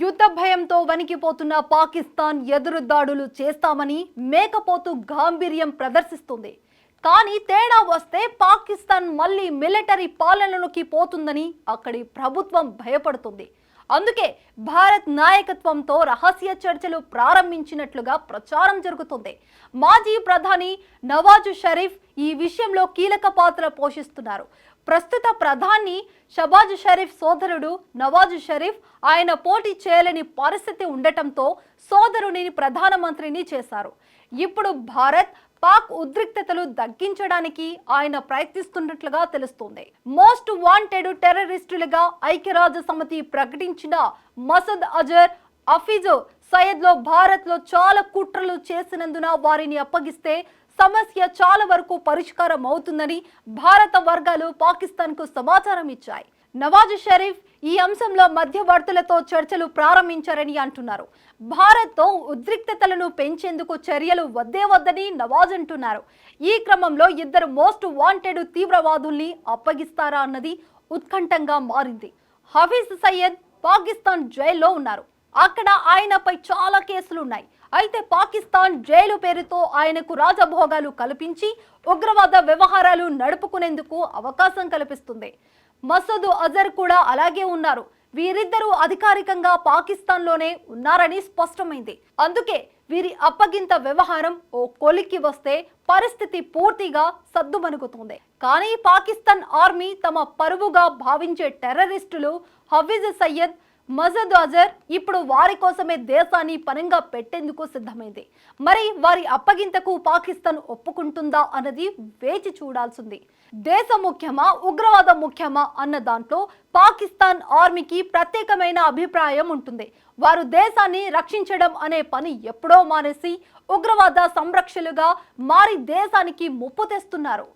యుద్ధ భయంతో వణికిపోతున్న పాకిస్తాన్ ఎదురు దాడులు చేస్తామని మేకపోతు గాంభీర్యం ప్రదర్శిస్తుంది. కానీ తేడా వస్తే పాకిస్తాన్ మళ్ళీ మిలిటరీ పాలనలోకి పోతుందని అక్కడి ప్రభుత్వం భయపడుతుంది. అందుకే భారత్ నాయకత్వంతో రహస్య చర్చలు ప్రారంభించినట్లుగా ప్రచారం జరుగుతుంది. మాజీ ప్రధాని నవాజ్ షరీఫ్ ఈ విషయంలో కీలక పాత్ర పోషిస్తున్నారు. ప్రస్తుత ప్రధాని షబాజ్ షరీఫ్ సోదరుడు నవాజ్ షరీఫ్ ఆయన పోటీ చేయలేని పరిస్థితి ఉండటంతో సోదరుని ప్రధానమంత్రిని చేశారు. ఇప్పుడు భారత్ పాక్ ఉద్రిక్తతలు తగ్గించడానికి ఆయన ప్రయత్నిస్తున్నట్లుగా తెలుస్తోంది. మోస్ట్ వాంటెడ్ టెర్రరిస్టులుగా ఐక్యరాజ్య సమితి ప్రకటించిన మసూద్ అజర్, హఫీజ్ సయద్ లో భారత్ లో చాలా కుట్రలు చేసినందున వారిని అప్పగిస్తే సమస్య చాలా వరకు పరిష్కారం అవుతుందని భారత వర్గాలు పాకిస్తాన్ కు సమాచారం ఇచ్చాయి. నవాజ్ షరీఫ్ ఈ అంశంలో మధ్యవర్తులతో చర్చలు ప్రారంభించారని అంటున్నారు. భారత్తో ఉద్రిక్తతలను పెంచేందుకు చర్యలు వద్దని నవాజ్ అంటున్నారు. ఈ క్రమంలో ఇద్దరు మోస్ట్ వాంటెడ్ తీవ్రవాదుల్ని అప్పగిస్తారా అన్నది ఉత్కంఠంగా మారింది. హఫీజ్ సయ్యద్ పాకిస్తాన్ జైల్లో ఉన్నారు. అక్కడ ఆయనపై చాలా కేసులున్నాయి. అయితే పాకిస్తాన్ జైలు పేరుతో ఆయనకు రాజభోగాలు కల్పించి ఉగ్రవాద వ్యవహారాలు నడుపుకునేందుకు అవకాశం కల్పిస్తుంది. మసూద్ అజర్ కూడా అలాగే ఉన్నారు. వీరిద్దరూ అధికారికంగా పాకిస్తాన్లోనే ఉన్నారని స్పష్టమైంది. అందుకే వీరి అప్పగింత వ్యవహారం ఓ కొలిక్కి వస్తే పరిస్థితి పూర్తిగా సద్దుమణుగుతుంది. కానీ పాకిస్తాన్ ఆర్మీ తమ పరువుగా భావించే టెర్రరిస్టులు హఫీజ్ సయ్యద్, మసూద్ అజర్ ఇప్పుడు వారి కోసమే దేశాన్ని పనంగా పెట్టేందుకు సిద్ధమైంది. మరి వారి అప్పగింతకు పాకిస్తాన్ ఒప్పుకుంటుందా అన్నది వేచి చూడాల్సింది. దేశం ముఖ్యమా, ఉగ్రవాదం ముఖ్యమా అన్న దాంట్లో పాకిస్తాన్ ఆర్మీకి ప్రత్యేకమైన అభిప్రాయం ఉంటుంది. వారు దేశాన్ని రక్షించడం అనే పని ఎప్పుడో మానేసి ఉగ్రవాద సంరక్షకులుగా మారి దేశానికి ముప్పు తెస్తున్నారు.